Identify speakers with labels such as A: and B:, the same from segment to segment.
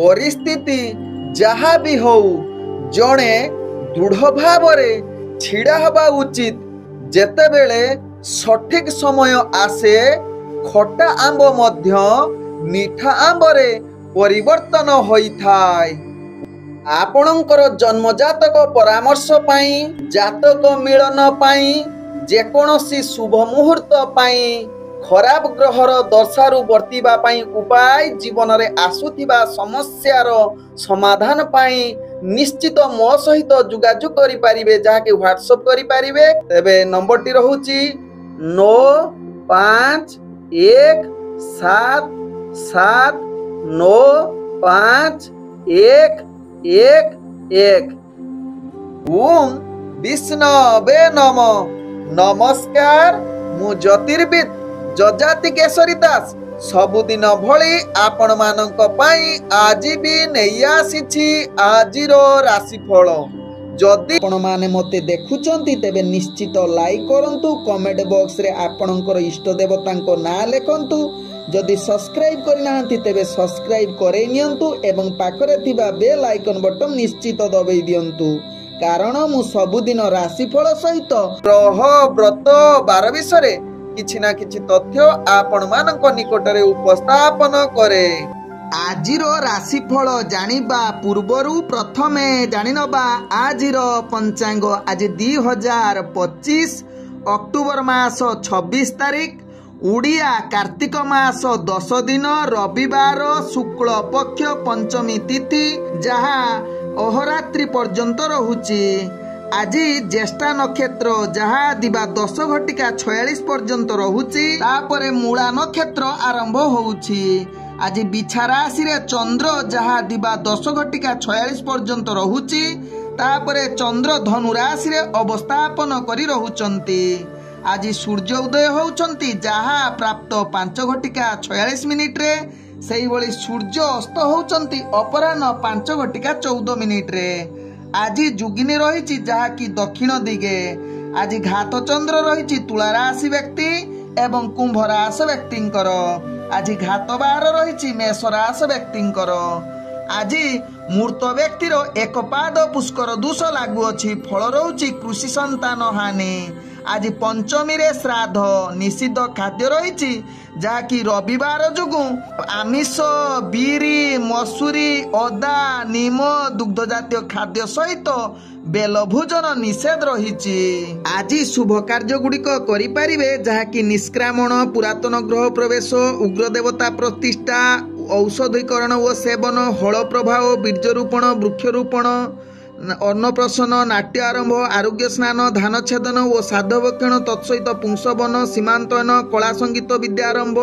A: परिस्थिति जहा भी हो जड़े दृढ़ भाव छिड़ा हवा उचित। जेतेबेले सठिक समय आसे खटा आंब मध्य मीठा आंबरे परिवर्तन होइथाय। आपणकर जन्म जातक परामर्श पाई जातक मिलन पाई जेकोसी शुभ मुहूर्त पाई खराब ग्रहर दशारु बर्तिबा पाई उपाय जीवन रे आसुथिबा समस्यार समाधान पाई निश्चित मो सहित जोगाजोग करि पारिबे जाके व्हाट्सएप करि पारिबे। तेबे नंबर टी रहूची 9517795111। ओम विष्णवे नमः। नमस्कार, मु ज्योतिर्विद जजाति केशरी दास सबुदिन भली आपण मानक पाई आज भी नहीं आसी आजिर राशिफल। जदि आपण माने मते देखुचंती तेबे निश्चित लाइक करंतु, कमेंट बॉक्स रे आपणकर इष्ट देवतांको नाम लेखंतु। जदि सब्सक्राइब करनाहांती तेबे सब्सक्राइब करे नियंतु एवं पाखरे थिबा बेल आइकन बटन निश्चित दबाई दियंतु, कारण मु सबुदिन राशिफल सहित ग्रह व्रत बार विषय किछि ना किछि तथ्य आपण मानक निकटरे उपस्थापन करे। आजिर राशिफल जानिबा पूर्वरु प्रथमे जानिनबा आजिर पंचांग। आज 2025 अक्टोबर मास 26 तारिख, उड़िया कार्तिक मास 10 दिन, रविवार, शुक्ल पक्ष पंचमी तिथि जहा अहोरात्रि पर्यंत रहुची। आज ज्येष्ठा नक्षत्र जहा दिबा 10:46 पर्यंत रहुची, तापरे मूला नक्षत्र आरंभ होउची। आज बिछा राशि रे चंद्र जहा दिबा 10:46 पर्यंत रहुची, तापरे चंद्र धनु राशि रे अवस्थापन करी रहुचंती। आज सूर्य उदय होउचंती जहा प्राप्त 5:46 रे, सेही भली सूर्य अस्त होउचंती अपराह्न 5:14 रे। आज जुगिनी रही जहा कि दक्षिण दिगे। आज घात चंद्र रही तुला राशि व्यक्ति एवं कुंभ राशि व्यक्तिंकर। आज घात बार रही मेष राशि व्यक्तिंकर। आज मूर्त व्यक्तिर एक पाद पुष्कर दोष लागू अच्छी, फल रही कृषि संतान हानि। आज पंचमी रे श्राद्ध निषिद्ध खाद्य रही जहाँकि रविवार जोगु आमिष, बीरी, मसूरी, अदा, नीम, दुग्ध जातीय खाद्य सहित बेल भोजन निषेध रही। आज शुभ कार्य गुड़िक करें जहाँकि निष्क्रामण, पुरातन ग्रह प्रवेश, उग्र देवता प्रतिष्ठा, औषधीकरण व सेवन, हल प्रभाव, बीर्जरोपण, वृक्षरोपण, अन्नप्रसन, नाट्य आरंभ, आरोग्य स्नान, धान छेदन और साधवक्षण तत्सहित पुंसवन, सीमांतन, कला संगीत विद्या आरंभ,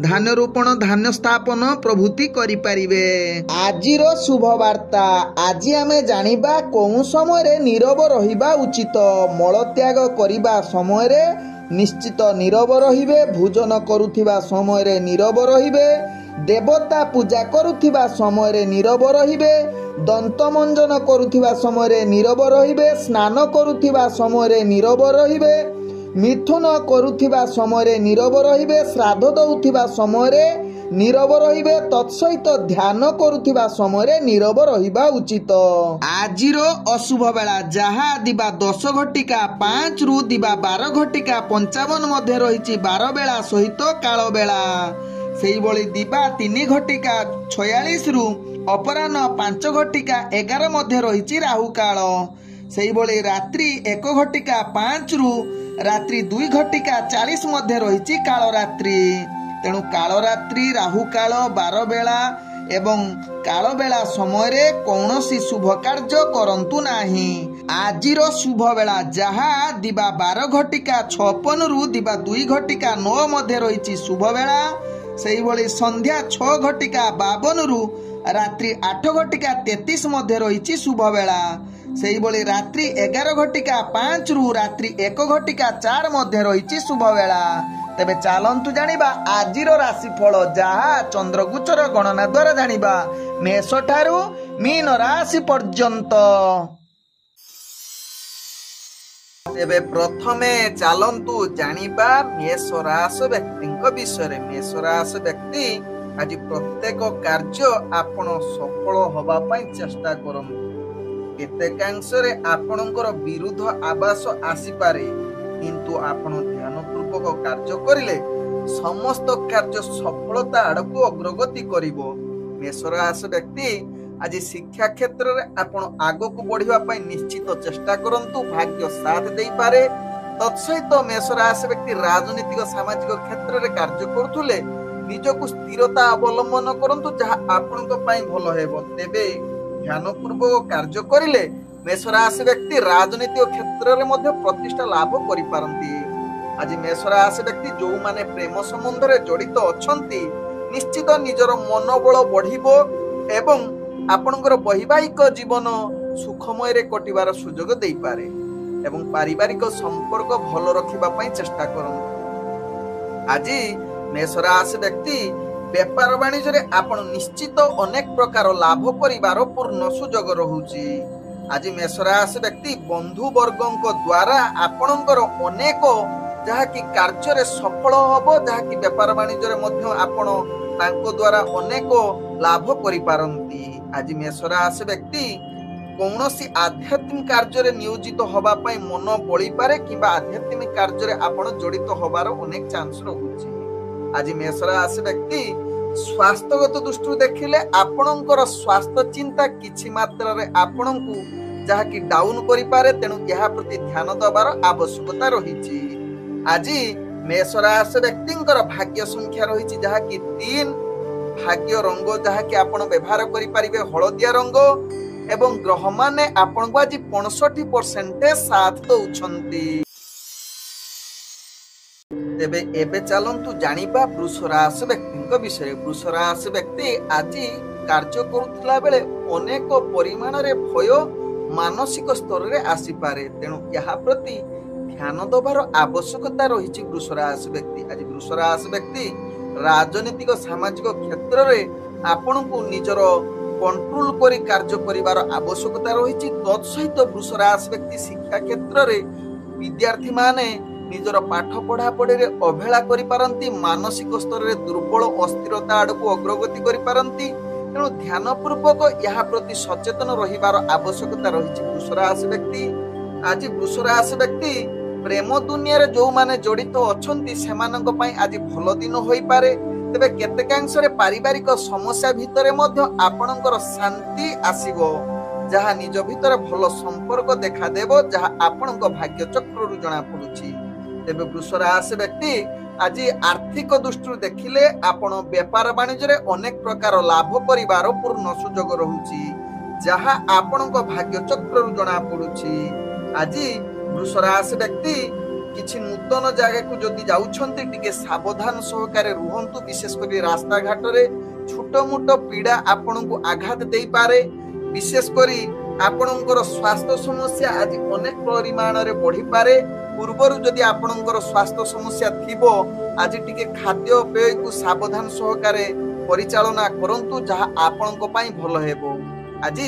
A: धान्य रोपण, धान्य स्थापन प्रभृति करिपारिबे। आजिर शुभ वार्ता। आज आमे जानिबा कोउ समय नीरव रहिबा उचित। मलत्याग करिबा समय निश्चित नीरव रहिबे, भोजन करुथिबा समय नीरव रहिबे, देवता पूजा करुथिबा समय नीरव रहिबे, दंत मंजन करुथिबा समय नीरव रहिबे, स्नान करुथिबा समय नीरव रहिबे, मिथुन करुथिबा समय नीरव रहिबे, श्राद्ध दउथिबा समय नीरव रहिबे, तत्सहित ध्यान करुथिबा समय नीरव रहिबा उचित। आजिर अशुभ बेला जहा दिबा 10:05 रु दिबा 12:55 मध्य रहिछि 12 बेला सहित काल बेला। सेही भली दिबा 3:46 रु अपराह्न 5:11 मध्य रहिछि राहु काल। सेही भली रात्रि 1:05 रु रात्रि 2:40 मध्य रहिछि काल रात्रि। तेणु काल रात्रि, राहु काल, 12 बेला एवं काल बेला समय कौनसी शुभ कार्य करंतु नाही। आजिर शुभ बेला जहा दिबा 12:56 रु दिबा 2:09 मध्य रहिछि शुभ बेला। सेही भली संध्या 6:52 रु रात्रि 8:33 मध्य रहिछि शुभ बेला। सेही भली रात्रि 11:05 रु रात्रि 1:04 मध्य रहिछि शुभ बेला। तेबे चालंतु जानिबा आजिर राशिफल जहा चंद्रगोचर गणना द्वारा जानिबा मेष ठारू मीन राशि पर्यंत। तेबे प्रथमे चालंतु जानिबा मेष राशि व्यक्ति विषय। मेष राशि व्यक्ति आज प्रत्येक कार्य आपण सफल हवा पाई चेष्टा करंतु। केतेकांशरे आपणकर विरुद्ध आवास आसीपारे, किंतु आपण ध्यानपूर्वक कार्य करिले समस्त कार्य सफलता आड़क अग्रगति करिवो। मेषराशि व्यक्ति आज शिक्षा क्षेत्र में आपण आगक बढ़िबा पई निश्चित चेष्टा करंतु, भाग्य साथ देई पारे। तत्सहित मेषराशि व्यक्ति राजनीतिक सामाजिक क्षेत्र में कार्य करुथुले निजको स्थिरता अवलंबन करंतु, जहा आपनक पई भलो हेबो। तेबे ध्यानपूर्वक कार्य करिले मेषराशि व्यक्ति राजनीतिक क्षेत्र में मध्य प्रतिष्ठा लाभ करि पारंती। आज मेषराशि व्यक्ति जो माने प्रेम संबंध रे जड़ित अछंती निश्चित निजर मनोबल बढ़िबो एवं आपनकर वैवाहिक जीवन सुखमय रे कटिबार सुजोग देई पारे एवं पारिवारिक संपर्क भलो रखिबा पई चेष्टा करन। आज मेषराशि व्यक्ति व्यापार वाणिज्य रे आपण निश्चित अनेक प्रकार लाभ करिबार पूर्ण सुजोग रहुची। आज मेषराशि व्यक्ति बंधु वर्गों द्वारा आपणकर अनेक जहाँकि कार्य सफल हबो, जहाँकि व्यापार वाणिज्य आपण तांको द्वारा अनेक लाभ करि पारंती। आज मेषराशि व्यक्ति कौनसी आध्यात्मिक कार्य नियोजित हवा पाई मन बळी पारे किंबा आध्यात्मिक कार्य आपण जड़ित हबार अनेक चांस रहुची। आज मेषराशि व्यक्ति स्वास्थ्यगत दृष्टि देखिले आपणकर स्वास्थ्य चिंता किछि मात्रा रे आपणकु जहाँकि डाउन करि पारे, तेणु यहा प्रति ध्यान दबार आवश्यकता रहिछि। आज मेषराशि व्यक्तिंकर भाग्य संख्या रही जहाँकि 3, भाग्य रंग जहाँकि आपण व्यवहार करि परिबे हलदिया रंग एवं ग्रह माने आपण को आज 65% साथ दउछंती। तेबे एबे चलंतु जानिबा वृषराशि व्यक्तिंक विषय। वृषराशि व्यक्ति आज कार्य करुथिला बेले अनेक परिमाण रे भय मानसिक स्तर रे आसी पारे, तेणु यहा प्रति ध्यान दबार आवश्यकता रही। वृषराशि व्यक्ति आज वृषराशि व्यक्ति राजनीतिक सामाजिक क्षेत्र में आपण को निजर कंट्रोल करी कार्य करिवार आवश्यकता रही। तत्सहित वृषराशि व्यक्ति शिक्षा क्षेत्र में विद्यार्थी माने निजर पाठ पढ़ा पढ़ी रे अवहेला करि पारंती, मानसिक स्तर रे दुर्बल अस्थिरता आड़को अग्रगति करि पारंती, तेणु ध्यान पूर्वक यहा प्रति सचेतन रहिबार आवश्यकता रही। वृषराशि व्यक्ति आज वृषराशि व्यक्ति प्रेम दुनिया रे जो माने जड़ित अछंती सेमानक पई आज भलो दिन होई पारे। तेबे केतेकांश रे पारिवारिक समस्या भितरे मध्य आपणकर शांति आसीबो, जहा निज भितर भलो संपर्क देखा देबो, जहा आपणक भाग्य चक्र रु जणा पडुची। तेबे वृषराशि व्यक्ति आज आर्थिक दृष्टि देखिले आपण व्यापार वाणिज्य रे अनेक प्रकार लाभ करिवार पूर्ण सुजोग रहुची, जहा आपणक भाग्य चक्र रु जणा पडुची। आज वृषराशि व्यक्ति किछि नूतन जगह को जदि जाउछंती टिके सावधान सहकारे रुहंतु, विशेष करी रास्ता घाट रे छोट मोट पीड़ा आपन को आघात देई पारे। विशेष करी आपनकर स्वास्थ्य समस्या आज अनेक परिमाण रे बढ़ी पारे। पूर्वरु जदि आपनकर स्वास्थ्य समस्या थिबो आज टिके खाद्य पेय को सावधान सहकारे परिचालना करंतु, जहा आपनक पई भलो हेबो। आज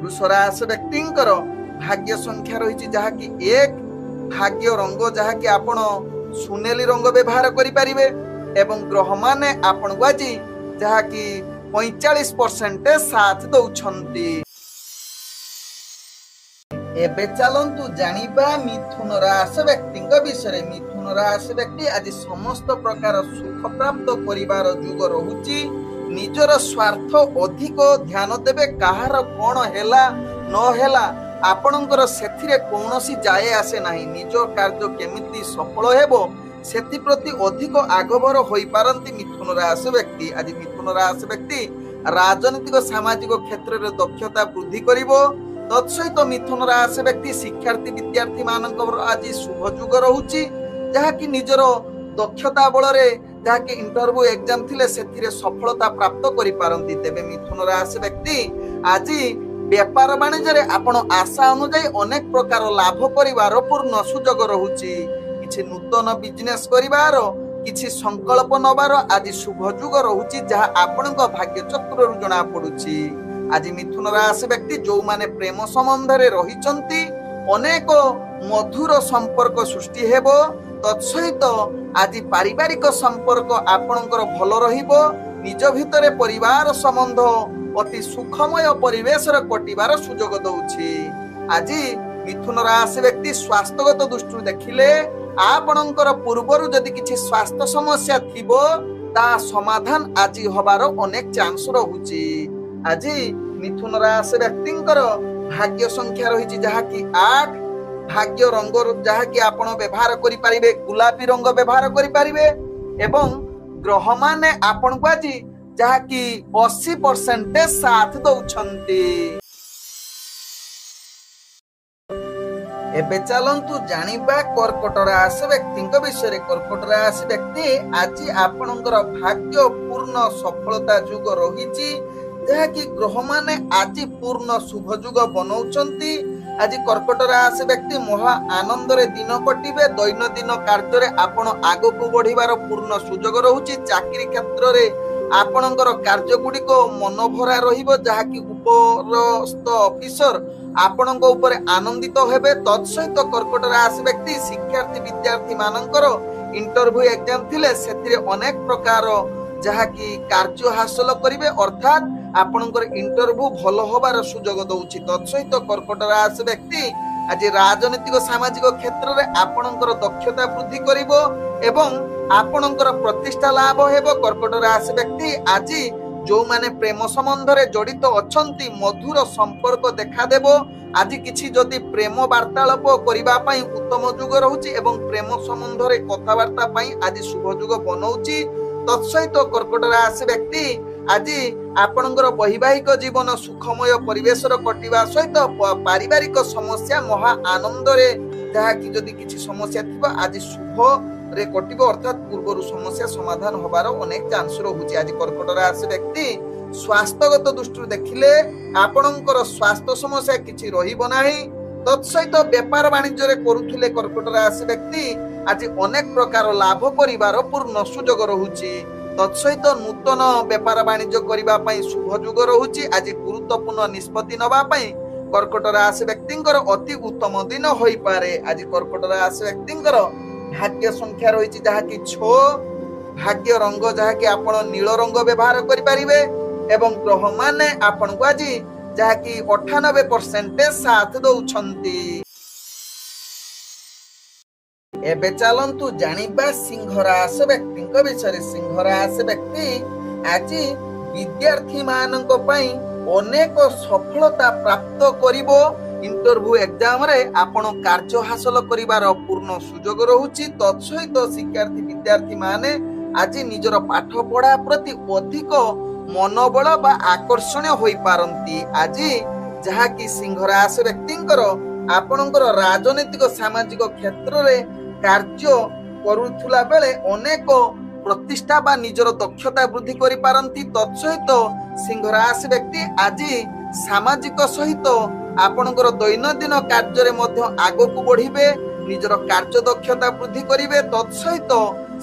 A: वृषराशि व्यक्तिंकर भाग्य संख्या रही जहा कि 1, भाग्य रंग जहा कि आपण सुनेली रंग व्यवहार करि परिबे एवं ग्रह माने आपण को आज जहा कि 45% साथ दउछंती। एबे चलंतु जानिबा मिथुन राशि व्यक्तिंक विषय। मिथुन राशि व्यक्ति आज समस्त प्रकार सुख प्राप्त करिवार जुग रहुची। निजर स्वार्थ अधिक ध्यान देबे, काहार कोन हेला न हेला आपणकर सेथिरे कौनसी जाए आसे नाही। निज कार्य केमिति सफल हेबो सेति प्रति अधिक आगभर होई पारंती मिथुन राशि व्यक्ति। आज मिथुन राशि व्यक्ति राजनीतिक सामाजिक क्षेत्र रे दक्षता वृद्धि करिवो। तत्सहित मिथुन राशि व्यक्ति शिक्षार्थी विद्यार्थी मानकर आज शुभ जुग रहुची, जहा कि निजर दक्षता बल रे जहा कि इंटरव्यू एग्जाम थिले सेथिरे सफलता प्राप्त करि पारंती। तेबे मिथुन राशि व्यक्ति आज व्यापार वाणिज्य रे आपण आशा अनुसार अनेक प्रकार लाभ करिवार पूर्ण सुजोग रहुची। किछि नूतन बिजनेस करिवार, किछि संकल्प नबार आज शुभ जुग रहुची, जहा आपणक भाग्य चक्र रु जणा पडुची। आज मिथुन राशि व्यक्ति जो माने प्रेम संबंध रे रहिचंती अनेक मधुर संपर्क सृष्टि हेबो। तत्सहित आज पारिवारिक संपर्क आपणकर भलो रहिबो। निज भितरे परिवार संबंध अति सुखमय परिवेश कटिबार सुजोग दउछि। आज मिथुन राशि व्यक्ति स्वास्थ्यगत दृष्टि देखिले आपणकर पूर्वर जदि किछि स्वास्थ्य समस्या थिबो ता समाधान आज हबार अनेक चांस रहुछि। आज मिथुन राशि व्यक्तिंकर भाग्य संख्या रही जहाँकि 8, भाग्य रंग जहाँकि आपण व्यवहार करि परिबे गुलाबी रंग व्यवहार करि परिबे एवं ग्रह माने आपण को आज जहाँकि 80% साथ दउछंती। एबे चलंतु जानिबा कर्कट राशि व्यक्तिंक विषय। कर्कट राशि व्यक्ति आज आपणकर भाग्य पूर्ण सफलता जुग रही जहाँकि ग्रह माने आज पूर्ण शुभ जुग बनाउछंती। आज कर्कट राशि व्यक्ति महा आनंद रे दिन कटिबे। दैनंदिन कार्य रे आपण आगो को बढ़िबार पूर्ण सुजोग रहुछि। चाकरी क्षेत्र रे आपणकर कार्य गुडिक मनभरा रहिबो जहाँकि उपरस्थ ऑफिसर आपणक ऊपर आनंदित हेबे। तत्सहित कर्कट राशि व्यक्ति शिक्षार्थी विद्यार्थी मानकर इंटरव्यू एग्जाम थिले सेतिरे अनेक प्रकार जहाँकि कार्य हासिल करिवे अर्थात आपणकर इंटरव्यू भल होबार सुजोग दउछि। तत्सहित कर्कट राशि व्यक्ति आज राजनीतिक सामाजिक क्षेत्र रे आपणकर दक्षता वृद्धि करिवो एवं आपणकर प्रतिष्ठा लाभ हेबो। कर्कट राशि व्यक्ति आज जो माने प्रेम संबंध रे जड़ित अछंती मधुर संपर्क देखा देबो। आज किछि जदि प्रेम वार्तालाप करिबा पई उत्तम जुग रहुछि एवं प्रेम संबंध रे कथावार्ता पई आज शुभ जुग बनौछि। तत्सहित कर्कट राशि व्यक्ति आज आपणकर वैवाहिक जीवन सुखमय परिवेश कटिबा सहित पारिवारिक समस्या महा आनंद रे जहाँकि जदि किछि समस्या थिबा आज शुभ रे कटिबो अर्थात पूर्वरु समस्या समाधान होबार अनेक चांस रहुछि। आज कर्कट राशि व्यक्ति स्वास्थ्यगत दृष्टि देखिले आपणकर स्वास्थ्य समस्या किछि रहिबो नाही। तत्सहित व्यापार वाणिज्य रे करूथिले कर्कट राशि व्यक्ति आज अनेक प्रकार लाभ करिवार पूर्ण सुजोग रहुछि। तत्सहित नूतन व्यापार वाणिज्य करिबा पई शुभ जुग रहुछि। आज गुरुत्वपूर्ण निष्पत्ति नबा पई कर्कट राशि व्यक्तिंकर अति उत्तम दिन होई पारे। आज कर्कट राशि व्यक्तिंकर भाग्य संख्या रही जहाँकि 6, भाग्य रंग जहाँकि आपण नील रंग व्यवहार करि परिबे एवं ग्रह माने आपण को आज जहाँकि 98% साथ दउछंती। एबे चलंतु जानिबा सिंह राशि व्यक्तिंक विषय। सिंह राशि व्यक्ति आज विद्यार्थी मानक पई अनेक सफलता प्राप्त करिवो। इंटरव्यू एग्जाम रे आपण कार्य हासिल करिवार पूर्ण सुजोग रहुछि। तत्सहित शिक्षार्थी विद्यार्थी माने आज निजर पाठ पढ़ा प्रति अधिक मनोबल बा आकर्षण होई पारंती। आज जहाँकि सिंह राशि व्यक्तिंकर आपणकर राजनीतिक सामाजिक क्षेत्र रे कार्य करूथुला बेले अनेक प्रतिष्ठा बा निजर दक्षता वृद्धि करि पारंती। तत्सहित सिंह राशि व्यक्ति आज सामाजिक सहित आपणकर दैनंदिन कार्य रे मध्य आगो को बढ़िबे निजर कार्य दक्षता वृद्धि करिवे। तत्सहित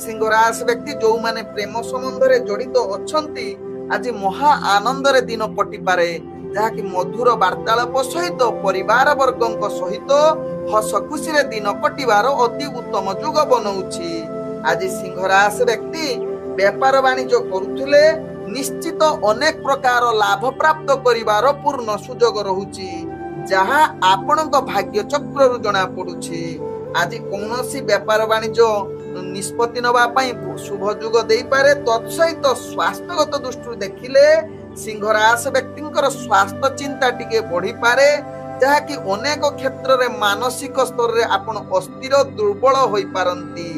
A: सिंह राशि व्यक्ति जो माने प्रेम संबंध रे जड़ित अछंती आज महा आनंद रे दिन कटि पारे जहाँकि मधुर वार्तालाप सहित परिवार वर्गों सहित हस खुशी रे दिन कटिबार अति उत्तम जुग बनौछि। आज सिंह राशि व्यक्ति व्यापार वाणिज्य करुथिले निश्चित अनेक प्रकार लाभ प्राप्त करिबार पूर्ण सुजोग रहुछि जहाँ आपणक भाग्य चक्र रु जଣା पडुछि। आज कौनसी व्यापार वाणिज्य निष्पत्ति नबा पई शुभ जुग देई पारे। तत्सहित स्वास्थ्यगत दृष्टि देखिले सिंह राशि व्यक्तिंकर स्वास्थ्य चिंता टिके बढ़ी पारे जहाँकि अनेक क्षेत्र रे मानसिक स्तर रे आपण अस्थिर दुर्बल होई पारंती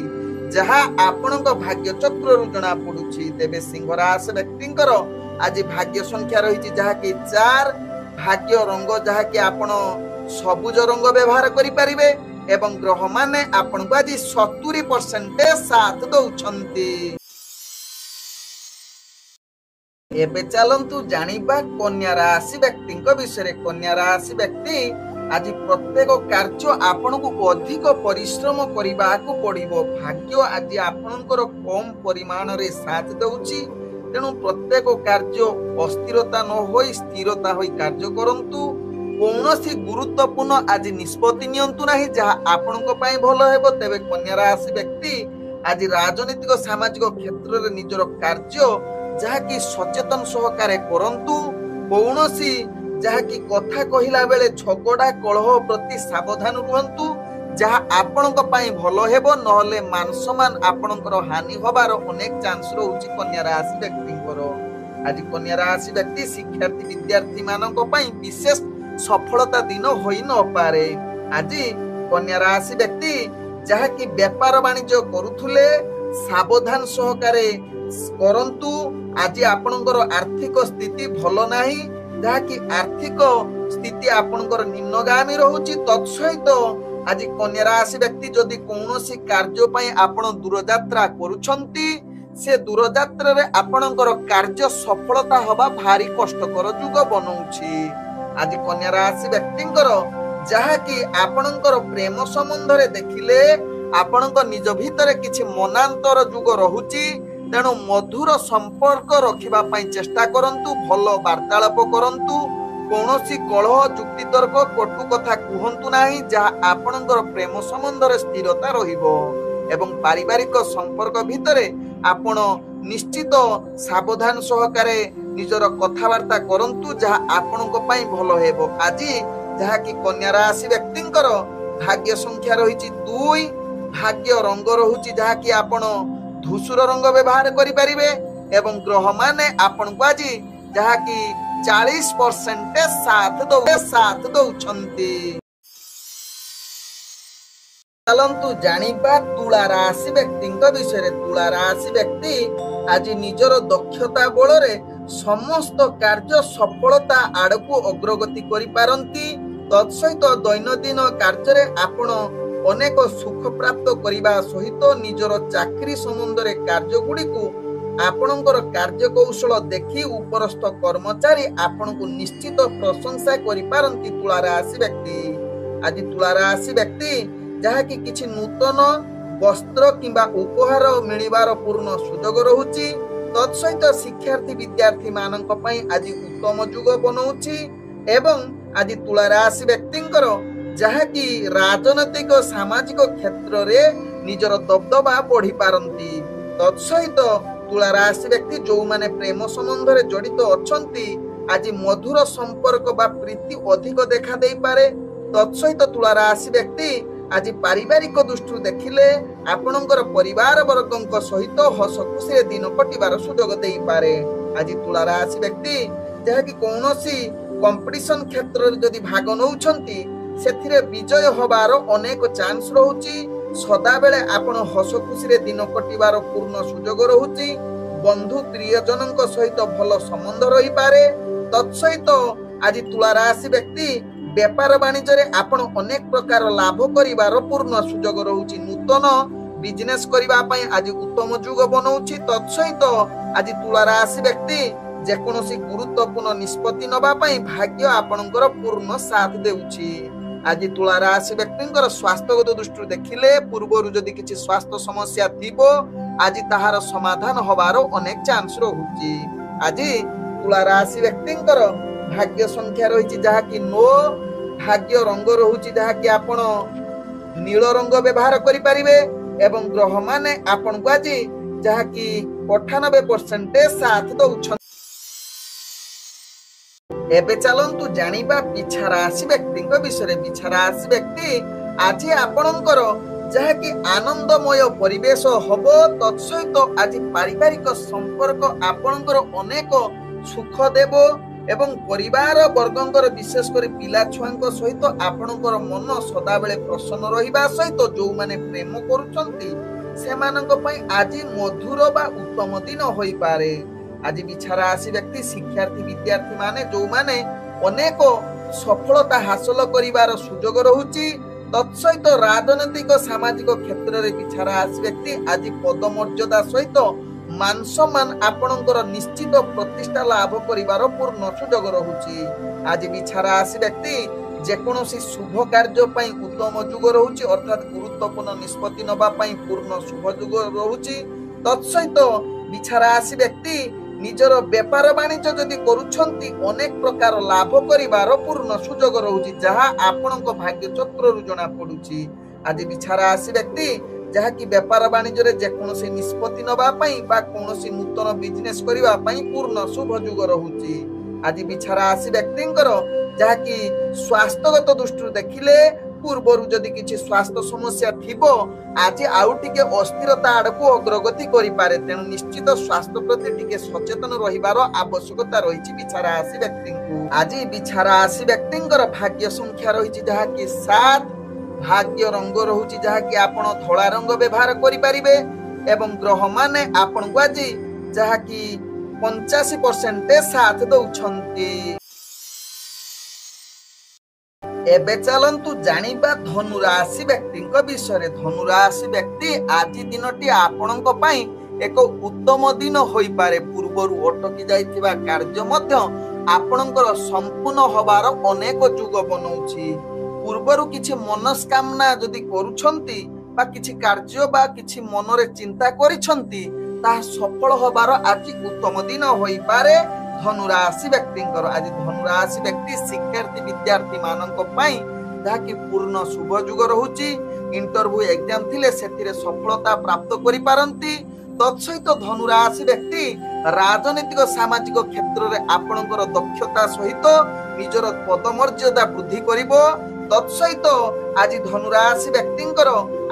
A: जहाँ आपणक भाग्य चक्र रु जଣା पडुछि। तेबे सिंह राशि व्यक्तिंकर आज भाग्य संख्या रही जहाँकि 4, भाग्य रंग जहाँकि आपण सबुज रंग व्यवहार करि परिबे एवं ग्रह माने आपण को आज 70% साथ दउछंती। एबे चलंतु जानिबा कन्या राशि व्यक्तिंक विषय। कन्या राशि व्यक्ति आज प्रत्येक कार्य आपण को अधिक परिश्रम करिबा को पड़िबो। भाग्य आज आपणकर कम परिमाण रे साथ दउछि तेणु प्रत्येक कार्य अस्थिरता न होई स्थिरता होई कार्य करंतु। कौनसी गुरुत्वपूर्ण आज निष्पत्ति नियंतु नाही जहाँ आपणक पई भल हेबो। तेबे कन्या राशि व्यक्ति आज राजनीतिक सामाजिक क्षेत्र रे निजर कार्य ଯାହାକି ସଚେତନ ସହକାରେ କରନ୍ତୁ। କୌଣସି ଯାହାକି କଥା କହିଲା ବେଳେ ଝଗଡ଼ା କଳହ ପ୍ରତି ସାବଧାନ ରୁହନ୍ତୁ, ଯାହା ଆପଣଙ୍କ ପାଇଁ ଭଲ ହେବ, ନହେଲେ ମାନସମାନ ଆପଣଙ୍କର ହାନି ହବାର ଅନେକ ଚାନ୍ସ ରହୁଛି କନ୍ୟା ରାଶି ବ୍ୟକ୍ତିଙ୍କର। ଆଜି କନ୍ୟା ରାଶି ବ୍ୟକ୍ତି ଶିକ୍ଷାର୍ଥୀ ବିଦ୍ୟାର୍ଥୀ ମାନଙ୍କ ପାଇଁ ବିଶେଷ ସଫଳତା ଦିନ ହୋଇ ନପାରେ। ଆଜି କନ୍ୟା ରାଶି ବ୍ୟକ୍ତି ଯାହାକି ବେପାର ବାଣିଜ୍ୟ କରୁଥିଲେ ସାବଧାନ ସହକାରେ କରନ୍ତୁ। ଆଜି ଆପଣଙ୍କର ଆର୍ଥିକ ସ୍ଥିତି ଭଲ ନାହିଁ, ଯାହାକି ଆର୍ଥିକ ସ୍ଥିତି ଆପଣଙ୍କର ନିମ୍ନଗାମୀ ରହୁଛି। ତତ୍ସହିତ ଆଜି କନ୍ୟା ରାଶି ବ୍ୟକ୍ତି ଯଦି କୌଣସି କାର୍ଯ୍ୟ ପାଇଁ ଆପଣ ଦୂରଯାତ୍ରା କରୁଛନ୍ତି, ସେ ଦୂରଯାତ୍ରାରେ ଆପଣଙ୍କର କାର୍ଯ୍ୟ ସଫଳତା ହବା ଭାରି କଷ୍ଟକର ଯୁଗ ବନଉଛି। ଆଜି କନ୍ୟା ରାଶି ବ୍ୟକ୍ତିଙ୍କର ଯାହାକି ଆପଣଙ୍କର ପ୍ରେମ ସମ୍ବନ୍ଧରେ ଦେଖିଲେ ଆପଣଙ୍କ ନିଜ ଭିତରେ କିଛି ମନାନ୍ତର ଯୁଗ ରହୁଛି। ତେଣୁ ମଧୁର ସମ୍ପର୍କ ରଖିବା ପାଇଁ ଚେଷ୍ଟା କରନ୍ତୁ, ଭଲ ବାର୍ତ୍ତାଳାପ କରନ୍ତୁ, କୌଣସି କଳହ ଯୁକ୍ତିତର୍କ କଟୁ କଥା କୁହନ୍ତୁ ନାହିଁ, ଯାହା ଆପଣଙ୍କର ପ୍ରେମ ସମ୍ବନ୍ଧରେ ସ୍ଥିରତା ରହିବ। ଏବଂ ପାରିବାରିକ ସମ୍ପର୍କ ଭିତରେ ଆପଣ ନିଶ୍ଚିତ ସାବଧାନ ସହକାରେ ନିଜର କଥାବାର୍ତ୍ତା କରନ୍ତୁ, ଯାହା ଆପଣଙ୍କ ପାଇଁ ଭଲ ହେବ। ଆଜି ଯାହାକି କନ୍ୟା ରାଶି ବ୍ୟକ୍ତିଙ୍କର ଭାଗ୍ୟ ସଂଖ୍ୟା ରହିଛି 2, ଭାଗ୍ୟ ରଙ୍ଗ ରହୁଛି ଯାହାକି ଆପଣ ଧୂସର ରଙ୍ଗ ବ୍ୟବହାର କରିପାରିବେ। ଏବଂ ଗ୍ରହ ମାନେ ଆପଣଙ୍କୁ ଆଜି ଯାହାକି 40% ସାଥ ଦଉଛନ୍ତି। ଚାଲନ୍ତୁ ଜାଣିବା ତୁଳା ରାଶି ବ୍ୟକ୍ତିଙ୍କ ବିଷୟରେ। ତୁଳା ରାଶି ବ୍ୟକ୍ତି ଆଜି ନିଜର ଦକ୍ଷତା ବଳରେ ସମସ୍ତ କାର୍ଯ୍ୟ ସଫଳତା ଆଡ଼କୁ ଅଗ୍ରଗତି କରିପାରନ୍ତି। ତତ୍ସହିତ ଦୈନନ୍ଦିନ କାର୍ଯ୍ୟରେ ଆପଣ ଅନେକ ସୁଖ ପ୍ରାପ୍ତ କରିବା ସହିତ ନିଜର ଚାକିରି ସମ୍ବନ୍ଧରେ କାର୍ଯ୍ୟଗୁଡ଼ିକୁ ଆପଣଙ୍କର କାର୍ଯ୍ୟକୌଶଳ ଦେଖି ଉପରସ୍ଥ କର୍ମଚାରୀ ଆପଣଙ୍କୁ ନିଶ୍ଚିତ ପ୍ରଶଂସା କରିପାରନ୍ତି ତୁଳା ରାଶି ବ୍ୟକ୍ତି। ଆଜି ତୁଳା ରାଶି ବ୍ୟକ୍ତି ଯାହାକି କିଛି ନୂତନ ବସ୍ତ୍ର କିମ୍ବା ଉପହାର ମିଳିବାର ପୂର୍ଣ୍ଣ ସୁଯୋଗ ରହୁଛି। ତତ୍ସହିତ ଶିକ୍ଷାର୍ଥୀ ବିଦ୍ୟାର୍ଥୀ ମାନଙ୍କ ପାଇଁ ଆଜି ଉତ୍ତମ ଯୁଗ ବନଉଛି। ଏବଂ ଆଜି ତୁଳା ରାଶି ବ୍ୟକ୍ତିଙ୍କର ଯାହାକି ରାଜନୈତିକ ସାମାଜିକ କ୍ଷେତ୍ରରେ ନିଜର ଦବଦବା ବଢି ପାରନ୍ତି। ତତ୍ସହିତ ତୁଳା ରାଶି ବ୍ୟକ୍ତି ଯୋଉମାନେ ପ୍ରେମ ସମ୍ବନ୍ଧରେ ଜଡିତ ଅଛନ୍ତି, ଆଜି ମଧୁର ସମ୍ପର୍କ ବା ପ୍ରୀତି ଅଧିକ ଦେଖା ଦେଇପାରେ। ତତ୍ସହିତ ତୁଳା ରାଶି ବ୍ୟକ୍ତି ଆଜି ପାରିବାରିକ ଦୃଷ୍ଟିରୁ ଦେଖିଲେ ଆପଣଙ୍କର ପରିବାର ବର୍ଗଙ୍କ ସହିତ ହସ ଖୁସିରେ ଦିନ କଟିବାର ସୁଯୋଗ ଦେଇପାରେ। ଆଜି ତୁଳା ରାଶି ବ୍ୟକ୍ତି ଯାହାକି କୌଣସି କମ୍ପିଟିସନ କ୍ଷେତ୍ରରେ ଯଦି ଭାଗ ନେଉଛନ୍ତି, ସେଥିରେ ବିଜୟ ହବାର ଅନେକ ଚାନ୍ସ ରହୁଛି। ସଦାବେଳେ ଆପଣ ହସ ଖୁସିରେ ଦିନ କଟିବାର ପୂର୍ଣ୍ଣ ସୁଯୋଗ ରହୁଛି। ବନ୍ଧୁ ପ୍ରିୟଜନଙ୍କ ସହିତ ଭଲ ସମ୍ବନ୍ଧ ରହିପାରେ। ତତ୍ସହିତ ଆଜି ତୁଳା ରାଶି ବ୍ୟକ୍ତି ବେପାର ବାଣିଜ୍ୟରେ ଆପଣ ଅନେକ ପ୍ରକାର ଲାଭ କରିବାର ପୂର୍ଣ୍ଣ ସୁଯୋଗ ରହୁଛି। ନୂତନ ବିଜନେସ କରିବା ପାଇଁ ଆଜି ଉତ୍ତମ ଯୁଗ ବନଉଛି। ତତ୍ସହିତ ଆଜି ତୁଳା ରାଶି ବ୍ୟକ୍ତି ଯେକୌଣସି ଗୁରୁତ୍ୱପୂର୍ଣ୍ଣ ନିଷ୍ପତ୍ତି ନେବା ପାଇଁ ଭାଗ୍ୟ ଆପଣଙ୍କର ପୂର୍ଣ୍ଣ ସାଥ ଦେଉଛି। ଆଜି ତୁଳା ରାଶି ବ୍ୟକ୍ତିଙ୍କର ସ୍ୱାସ୍ଥ୍ୟଗତ ଦୃଷ୍ଟିରୁ ଦେଖିଲେ ପୂର୍ବରୁ ଯଦି କିଛି ସ୍ୱାସ୍ଥ୍ୟ ସମସ୍ୟା ଥିବ, ଆଜି ତାହାର ସମାଧାନ ହବାର ଅନେକ ଚାନ୍ସ ରହୁଛି। ଆଜି ତୁଳା ରାଶି ବ୍ୟକ୍ତିଙ୍କର ଭାଗ୍ୟ ସଂଖ୍ୟା ରହିଛି ଯାହାକି 9, ଭାଗ୍ୟ ରଙ୍ଗ ରହୁଛି ଯାହାକି ଆପଣ ନୀଳ ରଙ୍ଗ ବ୍ୟବହାର କରିପାରିବେ। ଏବଂ ଗ୍ରହ ମାନେ ଆପଣଙ୍କୁ ଆଜି ଯାହାକି 98% ସାଥ ଦଉଛନ୍ତି। ଏବେ ଚାଲନ୍ତୁ ଜାଣିବା ବିଛା ରାଶି ବ୍ୟକ୍ତିଙ୍କ ବିଷୟରେ। ବିଛା ରାଶି ବ୍ୟକ୍ତି ଆଜି ଆପଣଙ୍କର ଯାହାକି ଆନନ୍ଦମୟ ପରିବେଶ ହବ। ତତ୍ସହିତ ଆଜି ପାରିବାରିକ ସମ୍ପର୍କ ଆପଣଙ୍କର ଅନେକ ସୁଖ ଦେବ ଏବଂ ପରିବାର ବର୍ଗଙ୍କର ବିଶେଷ କରି ପିଲା ଛୁଆଙ୍କ ସହିତ ଆପଣଙ୍କର ମନ ସଦାବେଳେ ପ୍ରସନ୍ନ ରହିବା ସହିତ ଯୋଉମାନେ ପ୍ରେମ କରୁଛନ୍ତି ସେମାନଙ୍କ ପାଇଁ ଆଜି ମଧୁର ବା ଉତ୍ତମ ଦିନ ହୋଇପାରେ। ଆଜି ବିଛା ରାଶି ବ୍ୟକ୍ତି ଶିକ୍ଷାର୍ଥୀ ବିଦ୍ୟାର୍ଥୀ ମାନେ ଯୋଉମାନେ ଅନେକ ସଫଳତା ହାସଲ କରିବାର ସୁଯୋଗ ରହୁଛି। ତତ୍ସହିତ ରାଜନୈତିକ ସାମାଜିକ କ୍ଷେତ୍ରରେ ବିଛା ରାଶି ବ୍ୟକ୍ତି ଆଜି ପଦମର୍ଯ୍ୟାଦା ସହିତ ମାନ ସମ୍ମାନ ଆପଣଙ୍କର ନିଶ୍ଚିତ ପ୍ରତିଷ୍ଠା ଲାଭ କରିବାର ପୂର୍ଣ୍ଣ ସୁଯୋଗ ରହୁଛି। ଆଜି ବିଛା ରାଶି ବ୍ୟକ୍ତି ଯେକୌଣସି ଶୁଭ କାର୍ଯ୍ୟ ପାଇଁ ଉତ୍ତମ ଯୁଗ ରହୁଛି, ଅର୍ଥାତ୍ ଗୁରୁତ୍ୱପୂର୍ଣ୍ଣ ନିଷ୍ପତ୍ତି ନେବା ପାଇଁ ପୂର୍ଣ୍ଣ ଶୁଭ ଯୁଗ ରହୁଛି। ତତ୍ସହିତ ବିଛା ରାଶି ବ୍ୟକ୍ତି ନିଜର ବେପାର ବାଣିଜ୍ୟ ଯଦି କରୁଛନ୍ତି ଅନେକ ପ୍ରକାର ଲାଭ କରିବାର ପୂର୍ଣ୍ଣ ସୁଯୋଗ ରହୁଛି, ଯାହା ଆପଣଙ୍କ ଭାଗ୍ୟ ଚକ୍ରରୁ ଜଣା ପଡୁଛି। ଆଜି ବିଛା ରାଶି ବ୍ୟକ୍ତି ଯାହାକି ବେପାର ବାଣିଜ୍ୟରେ ଯେକୌଣସି ନିଷ୍ପତ୍ତି ନେବା ପାଇଁ ବା କୌଣସି ନୂତନ ବିଜନେସ୍ କରିବା ପାଇଁ ପୂର୍ଣ୍ଣ ଶୁଭ ଯୁଗ ରହୁଛି। ଆଜି ବିଛା ରାଶି ବ୍ୟକ୍ତିଙ୍କର ଯାହାକି ସ୍ୱାସ୍ଥ୍ୟଗତ ଦୃଷ୍ଟିରୁ ଦେଖିଲେ ପୂର୍ବରୁ ଯଦି କିଛି ସ୍ୱାସ୍ଥ୍ୟ ସମସ୍ୟା ଥିବ ଆଜି ଆଉ ଟିକେ ଅସ୍ଥିରତା ଆଡକୁ ଅଗ୍ରଗତି କରିପାରେ। ତେଣୁ ନିଶ୍ଚିତ ସ୍ୱାସ୍ଥ୍ୟ ପ୍ରତି ଟିକେ ସଚେତନ ରହିବାର ଆବଶ୍ୟକତା ରହିଛି ବିଛା ରାଶି ବ୍ୟକ୍ତିଙ୍କୁ। ଆଜି ବିଛା ରାଶି ବ୍ୟକ୍ତିଙ୍କର ଭାଗ୍ୟ ସଂଖ୍ୟା ରହିଛି ଯାହାକି 7, ଭାଗ୍ୟ ରଙ୍ଗ ରହୁଛି ଯାହାକି ଆପଣ ଧଳା ରଙ୍ଗ ବ୍ୟବହାର କରିପାରିବେ ଏବଂ ଗ୍ରହ ମାନେ ଆପଣଙ୍କୁ ଆଜି ଯାହାକି 85% ସାଥ ଦଉଛନ୍ତି। ଏବେ ଚାଲନ୍ତୁ ଜାଣିବା ଧନୁ ରାଶି ବ୍ୟକ୍ତିଙ୍କ ବିଷୟରେ। ଧନୁ ରାଶି ବ୍ୟକ୍ତି ଆଜି ଦିନଟି ଆପଣଙ୍କ ପାଇଁ ଏକ ଉତ୍ତମ ଦିନ ହୋଇପାରେ। ପୂର୍ବରୁ ଅଟକି ଯାଇଥିବା କାର୍ଯ୍ୟ ମଧ୍ୟ ଆପଣଙ୍କର ସମ୍ପୂର୍ଣ୍ଣ ହବାର ଅନେକ ଯୁଗ ବନଉଛି। ପୂର୍ବରୁ କିଛି ମନସ୍କାମନା ଯଦି କରୁଛନ୍ତି ବା କିଛି କାର୍ଯ୍ୟ ବା କିଛି ମନରେ ଚିନ୍ତା କରିଛନ୍ତି ତାହା ସଫଳ ହବାର ଆଜି ଉତ୍ତମ ଦିନ ହୋଇପାରେ ଧନୁ ରାଶି ବ୍ୟକ୍ତିଙ୍କର। ଆଜି ଧନୁ ରାଶି ବ୍ୟକ୍ତି ଶିକ୍ଷାର୍ଥୀ ବିଦ୍ୟାର୍ଥୀ ମାନଙ୍କ ପାଇଁ ଯାହାକି ପୂର୍ଣ୍ଣ ଶୁଭ ଯୁଗ ରହୁଛି। ଇଣ୍ଟରଭ୍ୟୁ ଏକ୍ଜାମ ଥିଲେ ସେଥିରେ ସଫଳତା ପ୍ରାପ୍ତ କରିପାରନ୍ତି। ତତ୍ସହିତ ଧନୁ ରାଶି ବ୍ୟକ୍ତି ରାଜନୈତିକ ସାମାଜିକ କ୍ଷେତ୍ରରେ ଆପଣଙ୍କର ଦକ୍ଷତା ସହିତ ନିଜର ପଦମର୍ଯ୍ୟାଦା ବୃଦ୍ଧି କରିବ। ତତ୍ସହିତ ଆଜି ଧନୁ ରାଶି ବ୍ୟକ୍ତିଙ୍କର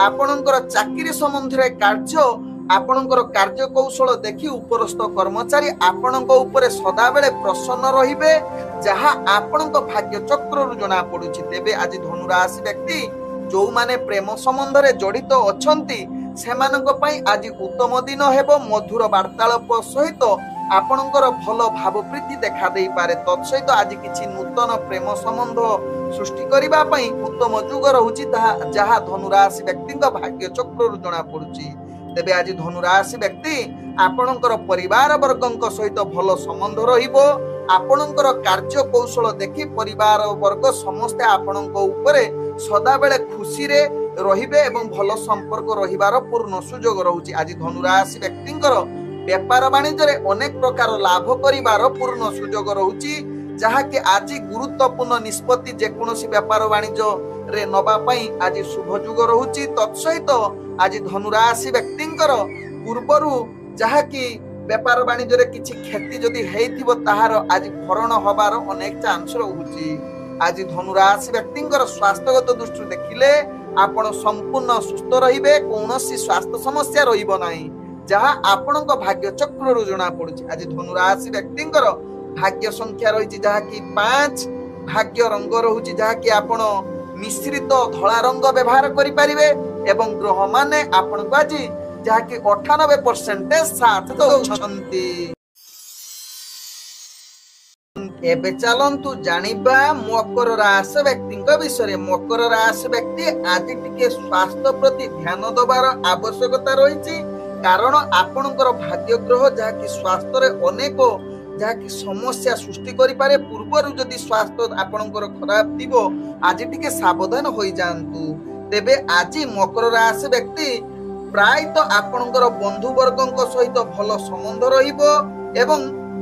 A: ଆପଣଙ୍କର ଚାକିରି ସମ୍ବନ୍ଧରେ କାର୍ଯ୍ୟ ଆପଣଙ୍କର କାର୍ଯ୍ୟ କୌଶଳ ଦେଖି ଉପରସ୍ଥ କର୍ମଚାରୀ ଆପଣଙ୍କ ଉପରେ ସଦାବେଳେ ପ୍ରସନ୍ନ ରହିବେ ଯାହା ଆପଣଙ୍କ ଭାଗ୍ୟ ଚକ୍ରରୁ ଜଣା ପଡୁଛି। ତେବେ ଆଜି ଧନୁ ରାଶି ବ୍ୟକ୍ତି ଯୋଉମାନେ ପ୍ରେମ ସମ୍ବନ୍ଧରେ ଜଡିତ ଅଛନ୍ତି ସେମାନଙ୍କ ପାଇଁ ଆଜି ଉତ୍ତମ ଦିନ ହେବ। ମଧୁର ବାର୍ତ୍ତାଳାପ ସହିତ ଆପଣଙ୍କର ଭଲ ଭାବ ପ୍ରୀତି ଦେଖା ଦେଇପାରେ। ତତ୍ସହିତ ଆଜି କିଛି ନୂତନ ପ୍ରେମ ସମ୍ବନ୍ଧ ସୃଷ୍ଟି କରିବା ପାଇଁ ଉତ୍ତମ ଯୁଗ ରହୁଛି ଯାହା ଧନୁ ରାଶି ବ୍ୟକ୍ତିଙ୍କ ଭାଗ୍ୟ ଚକ୍ରରୁ ଜଣା ପଡୁଛି। ତେବେ ଆଜି ଧନୁ ରାଶି ବ୍ୟକ୍ତି ଆପଣଙ୍କର ପରିବାର ବର୍ଗଙ୍କ ସହିତ ଭଲ ସମ୍ବନ୍ଧ ରହିବ। ଆପଣଙ୍କର କାର୍ଯ୍ୟ କୌଶଳ ଦେଖି ପରିବାର ବର୍ଗ ସମସ୍ତେ ଆପଣଙ୍କ ଉପରେ ସଦାବେଳେ ଖୁସିରେ ରହିବେ ଏବଂ ଭଲ ସମ୍ପର୍କ ରହିବାର ପୂର୍ଣ୍ଣ ସୁଯୋଗ ରହୁଛି। ଆଜି ଧନୁ ରାଶି ବ୍ୟକ୍ତିଙ୍କର ବେପାର ବାଣିଜ୍ୟରେ ଅନେକ ପ୍ରକାର ଲାଭ କରିବାର ପୂର୍ଣ୍ଣ ସୁଯୋଗ ରହୁଛି ଯାହାକି ଆଜି ଗୁରୁତ୍ୱପୂର୍ଣ୍ଣ ନିଷ୍ପତ୍ତି ଯେକୌଣସି ବେପାର ବାଣିଜ୍ୟରେ ନବା ପାଇଁ ଆଜି ଶୁଭ ଯୁଗ ରହୁଛି। ତତ୍ସହିତ ଆଜି ଧନୁ ରାଶି ବ୍ୟକ୍ତିଙ୍କର ପୂର୍ବରୁ ଯାହାକି ବେପାର ବାଣିଜ୍ୟରେ କିଛି କ୍ଷତି ଯଦି ହେଇଥିବ ତାହାର ଆଜି ଭରଣ ହବାର ଅନେକ ଚାନ୍ସ ରହୁଛି। ଆଜି ଧନୁ ରାଶି ବ୍ୟକ୍ତିଙ୍କର ସ୍ୱାସ୍ଥ୍ୟଗତ ଦୃଷ୍ଟିରୁ ଦେଖିଲେ ଆପଣ ସମ୍ପୂର୍ଣ୍ଣ ସୁସ୍ଥ ରହିବେ। କୌଣସି ସ୍ୱାସ୍ଥ୍ୟ ସମସ୍ୟା ରହିବ ନାହିଁ ଯାହା ଆପଣଙ୍କ ଭାଗ୍ୟ ଚକ୍ରରୁ ଜଣା ପଡୁଛି। ଆଜି ଧନୁ ରାଶି ବ୍ୟକ୍ତିଙ୍କର ଭାଗ୍ୟ ସଂଖ୍ୟା ରହିଛି ଯାହାକି 5, ଭାଗ୍ୟ ରଙ୍ଗ ରହୁଛି ଯାହାକି ଆପଣ ମିଶ୍ରିତ ଧଳା ରଙ୍ଗ ବ୍ୟବହାର କରିପାରିବେ ଏବଂ ଗ୍ରହ ମାନେ ଆପଣଙ୍କୁ ଆଜି ଯାହାକି 98% ସାଥ ଦଉଛନ୍ତି। ଏବେ ଚାଲନ୍ତୁ ଜାଣିବା ମକର ରାଶି ବ୍ୟକ୍ତିଙ୍କ ବିଷୟରେ। ମକର ରାଶି ବ୍ୟକ୍ତି ଆଜି ଟିକେ ସ୍ୱାସ୍ଥ୍ୟ ପ୍ରତି ଧ୍ୟାନ ଦେବାର ଆବଶ୍ୟକତା ରହିଛି କାରଣ ଆପଣଙ୍କର ଭାଗ୍ୟ ଗ୍ରହ ଯାହାକି ସ୍ୱାସ୍ଥ୍ୟରେ ଅନେକ ଯାହାକି ସମସ୍ୟା ସୃଷ୍ଟି କରିପାରେ। ପୂର୍ବରୁ ଯଦି ସ୍ୱାସ୍ଥ୍ୟ ଆପଣଙ୍କର ଖରାପ ଥିବ ଆଜି ଟିକେ ସାବଧାନ ହୋଇଯାଆନ୍ତୁ। ତେବେ ଆଜି ମକର ରାଶି ବ୍ୟକ୍ତି ପ୍ରାୟତଃ ଆପଣଙ୍କର ବନ୍ଧୁ ବର୍ଗଙ୍କ ସହିତ ଭଲ ସମ୍ବନ୍ଧ ରହିବ ଏବଂ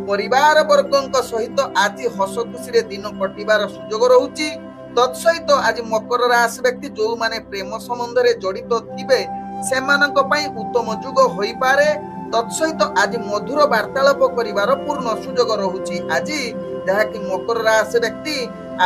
A: ପରିବାର ବର୍ଗଙ୍କ ସହିତ ଆଜି ହସ ଖୁସିରେ ଦିନ କଟିବାର ସୁଯୋଗ ରହୁଛି। ତତ୍ସହିତ ଆଜି ମକର ରାଶି ବ୍ୟକ୍ତି ଯୋଉମାନେ ପ୍ରେମ ସମ୍ବନ୍ଧରେ ଜଡିତ ଥିବେ ସେମାନଙ୍କ ପାଇଁ ଉତ୍ତମ ଯୁଗ ହୋଇପାରେ। ତତ୍ସହିତ ଆଜି ମଧୁର ବାର୍ତ୍ତାଳାପ କରିବାର ପୂର୍ଣ୍ଣ ସୁଯୋଗ ରହୁଛି। ଆଜି ଯାହାକି ମକର ରାଶି ବ୍ୟକ୍ତି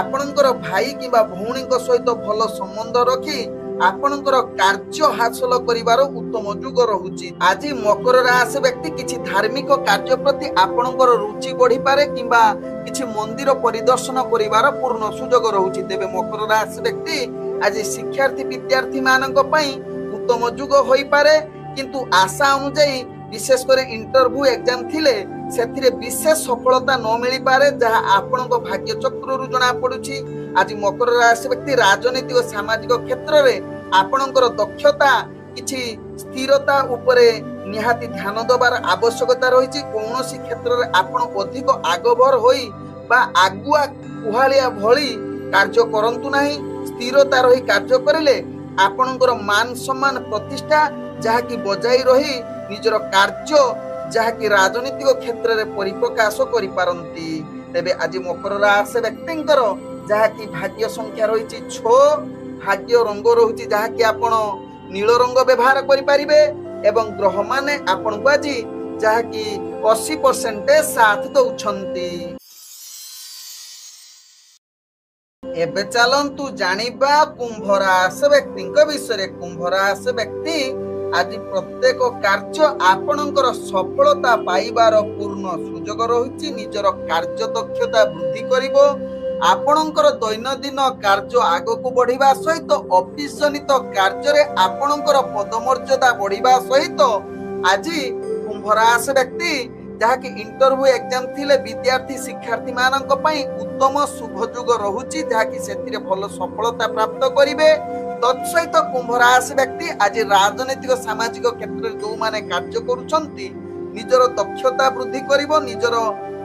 A: ଆପଣଙ୍କର ଭାଇ କିମ୍ବା ଭଉଣୀଙ୍କ ସହିତ ଭଲ ସମ୍ବନ୍ଧ ରଖି ଆପଣଙ୍କର କାର୍ଯ୍ୟ ହାସଲ କରିବାର ଉତ୍ତମ ଯୁଗ ରହୁଛି। ଆଜି ମକର ରାଶି ବ୍ୟକ୍ତି କିଛି ଧାର୍ମିକ କାର୍ଯ୍ୟ ପ୍ରତି ଆପଣଙ୍କର ରୁଚି ବଢିପାରେ କିମ୍ବା କିଛି ମନ୍ଦିର ପରିଦର୍ଶନ କରିବାର ପୂର୍ଣ୍ଣ ସୁଯୋଗ ରହୁଛି। ତେବେ ମକର ରାଶି ବ୍ୟକ୍ତି ଆଜି ଶିକ୍ଷାର୍ଥୀ ବିଦ୍ୟାର୍ଥୀ ମାନଙ୍କ ପାଇଁ ଉତ୍ତମ ଯୁଗ ହୋଇପାରେ କିନ୍ତୁ ଆଶା ଅନୁଯାୟୀ ବିଶେଷ କରି ଇଣ୍ଟରଭ୍ୟୁ ଏକ୍ଜାମ ଥିଲେ ସେଥିରେ ବିଶେଷ ସଫଳତା ନ ମିଳିପାରେ ଯାହା ଆପଣଙ୍କ ଭାଗ୍ୟ ଚକ୍ରରୁ ଜଣା ପଡୁଛି। ଆଜି ମକର ରାଶି ବ୍ୟକ୍ତି ରାଜନୈତିକ ସାମାଜିକ କ୍ଷେତ୍ରରେ ଆପଣଙ୍କର ଦକ୍ଷତା କିଛି ସ୍ଥିରତା ଉପରେ ନିହାତି ଧ୍ୟାନ ଦେବାର ଆବଶ୍ୟକତା ରହିଛି। କୌଣସି କ୍ଷେତ୍ରରେ ଆପଣ ଅଧିକ ଆଗଭର ହୋଇ ବା ଆଗୁଆ କୁହାଳିଆ ଭଳି କାର୍ଯ୍ୟ କରନ୍ତୁ ନାହିଁ। ସ୍ଥିରତା ରହି କାର୍ଯ୍ୟ କରିଲେ ଆପଣଙ୍କର ମାନ ସମ୍ମାନ ପ୍ରତିଷ୍ଠା ଯାହାକି ବଜାଇ ରହି ନିଜର କାର୍ଯ୍ୟ ଯାହାକି ରାଜନୈତିକ କ୍ଷେତ୍ରରେ ପରିପ୍ରକାଶ କରିପାରନ୍ତି। ତେବେ ଆଜି ମକର ରାଶି ବ୍ୟକ୍ତିଙ୍କର ଯାହାକି ଭାଗ୍ୟ ସଂଖ୍ୟା ରହିଛି 6, ଭାଗ୍ୟ ରଙ୍ଗ ରହୁଛି ଯାହାକି ଆପଣ नील रंग व्यवहार करिपारिबे एवं ग्रह माने आपनकु आज जहाँकि 80% साथ दउछंती। एबे चलंतु जानिबा कुंभ राशि व्यक्तिଙ୍କ विषय। कुंभ राशि व्यक्ति आज प्रत्येक कार्य आपणकर सफलता पाइबार पूर्ण सुजोग रहुछि। निजर कार्य दक्षता वृद्धि करिवो। आपणकर दैनंदिन कार्य आगको बढ़िबा सहित ऑफिस जनित कार्य रे आपणकर पदमर्यादा बढ़िबा सहित आज कुंभ राशि व्यक्ति जहाँकि इंटरव्यू एग्जाम थिले विद्यार्थी शिक्षार्थी मानक पई उत्तम शुभयोग रहुछि जहाँकि सेतिरे भल सफलता प्राप्त करिवे। तत्सहित कुंभ राशि व्यक्ति आज राजनीतिक सामाजिक क्षेत्र जो माने कार्य करूछंती निजर दक्षता वृद्धि करिवो। निजर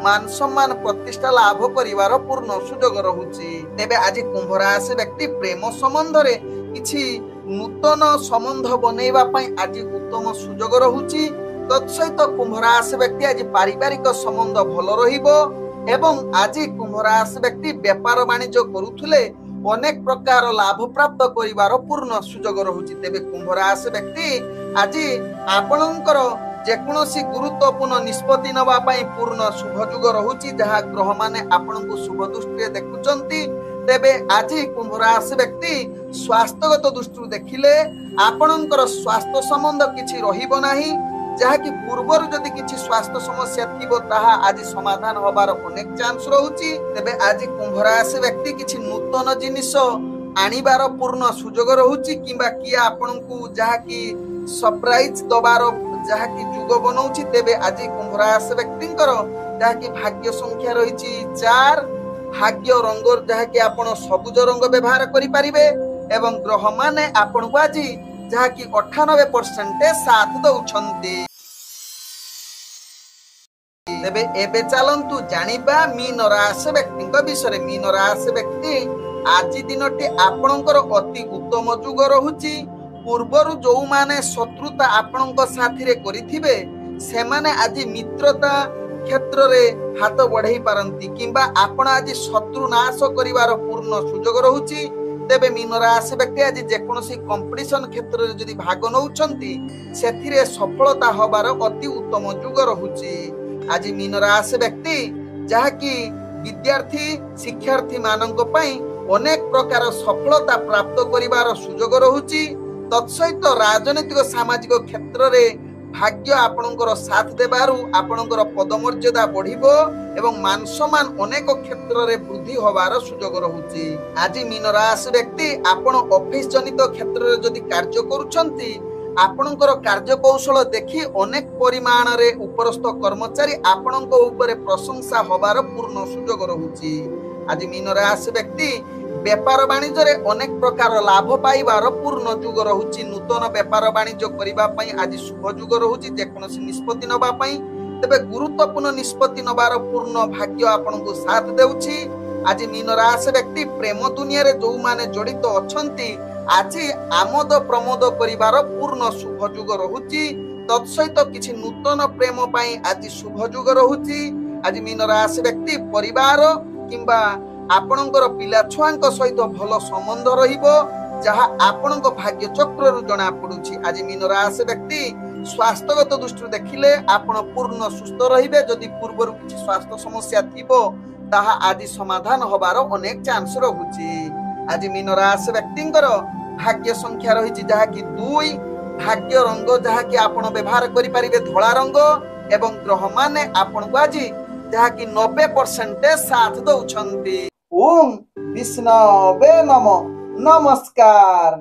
A: मान सम्मान प्रतिष्ठा लाभ करिवार पूर्ण सुजोग रहुछि। तेबे आज कुंभ राशि व्यक्ति प्रेम संबंध रे किछि नूतन संबंध बनेइबा पई आज उत्तम सुजोग रहुछि। तत्सहित कुंभ राशि व्यक्ति आज पारिवारिक संबंध भल रहिबो एवं आज कुंभ राशि व्यक्ति व्यापार वाणिज्य करूथुले अनेक प्रकार लाभ प्राप्त करिवार पूर्ण सुजोग रहुछि। तेबे कुंभ राशि व्यक्ति आज आपणकर जेकोसी गुरुत्वपूर्ण निष्पत्ति नबा पई पूर्ण शुभयोग रहुछि जहा ग्रह माने आपणको शुभ दृष्टि देखुचंती। तेबे आज कुंभ राशि व्यक्ति स्वास्थ्यगत दृष्टि देखिले आपणकर स्वास्थ्य संबंध किछि रहिबो नाही जहा कि पूर्वर जदि किछि स्वास्थ्य समस्या थिबो ताहा आज समाधान होबार अनेक चांस रहुछि। तेबे आज कुंभ राशि व्यक्ति किछि नूतन जिनिस आनिबार पूर्ण सुजोग रहुछि किबा किया आपनकु जहा कि सरप्राइज दबार जहा कि जुग बनौछि। तेबे आज कुंभ राशि व्यक्तिंकर जहा कि भाग्य संख्या रहिछि 4। भाग्य रंग जहा कि आपण सबुज रंग व्यवहार करि परिबे एवं ग्रह माने आपनकु आज जहा कि 98% साथ दउछंती। तेबे एबे चलंतु जानिबा मीन राशि व्यक्तिଙ୍କ विषय। मीन राशि व्यक्ति आज दिनटी आपणकर अति उत्तम जुग रहुछि। पूर्वरु जो माने शत्रुता आपणଙ୍କ साथीरे करिथिबे से माने आज मित्रता क्षेत्र रे हाथ बढ़ाई पारंती किंबा आपण आज शत्रु नाश करिवार पूर्ण सुजोग रहुछि। तेबे मीन राशि व्यक्ति आज जेकोसी कंपटीशन क्षेत्र रे जदि भाग नउछंती सेथिरे सफलता होबार अति उत्तम जुग रहुछि। आज मीन राशि व्यक्ति जहा कि विद्यार्थी शिक्षार्थी मानक पई अनेक प्रकार सफलता प्राप्त करिवार सुजोग रहुछि। तत्सहित राजनीतिक सामाजिक क्षेत्र रे भाग्य आपणकर साथ देबारु आपणकर पदमर्यादा बढ़िबो एवं मान सम्मान अनेक क्षेत्र रे वृद्धि होबार सुजोग रहुछि। आज मीन राशि व्यक्ति आपण ऑफिस जनित क्षेत्र रे जदि कार्य करूछंती आपणकर कार्य कौशल देखि अनेक परिमाण रे उपरस्थ कर्मचारी आपणक ऊपर प्रशंसा होबार पूर्ण सुजोग रहुछि। आज मीन राशि व्यक्ति व्यापार वाणिज्य रे अनेक प्रकार लाभ पाइबार पूर्ण जुग रहुछि। नूतन व्यापार वाणिज्य करिबा पई आज शुभ जुग रहुछि जेकोसी निष्पत्ति नबा पई। तेबे गुरुत्वपूर्ण निष्पत्ति नबार पूर्ण भाग्य आपनकु साथ देउछि। आज मीन राशि व्यक्ति प्रेम दुनिया रे जो माने जड़ित अछंती आज आमोद प्रमोद करिबार पूर्ण शुभ जुग रहुछि। तत्सहित किछि नूतन प्रेम पई आज शुभ जुग रहुछि। आज मीन राशि व्यक्ति परिवार किंबा आपणकर पिला छुआंक सहित भल संबंध रहिबो जहा आपणक भाग्य चक्र रु जणा पडुछि। आज मीन राशि व्यक्ति स्वास्थ्यगत दृष्टि देखिले आपण पूर्ण सुस्थ रहिबे। जदि पूर्वरु किछि स्वास्थ्य समस्या थिबो ताहा आज समाधान होबार अनेक चांस रहुछि। आज मीन राशि व्यक्तिंकर भाग्य संख्या रहिछि जहा कि 2। भाग्य रंग जहा कि आपण व्यवहार करि परिबे धोळा रंग एवं ग्रह माने आपण आज जहा कि 90% साथ दउछंती। ओम विष्णवे नमः। नमस्कार।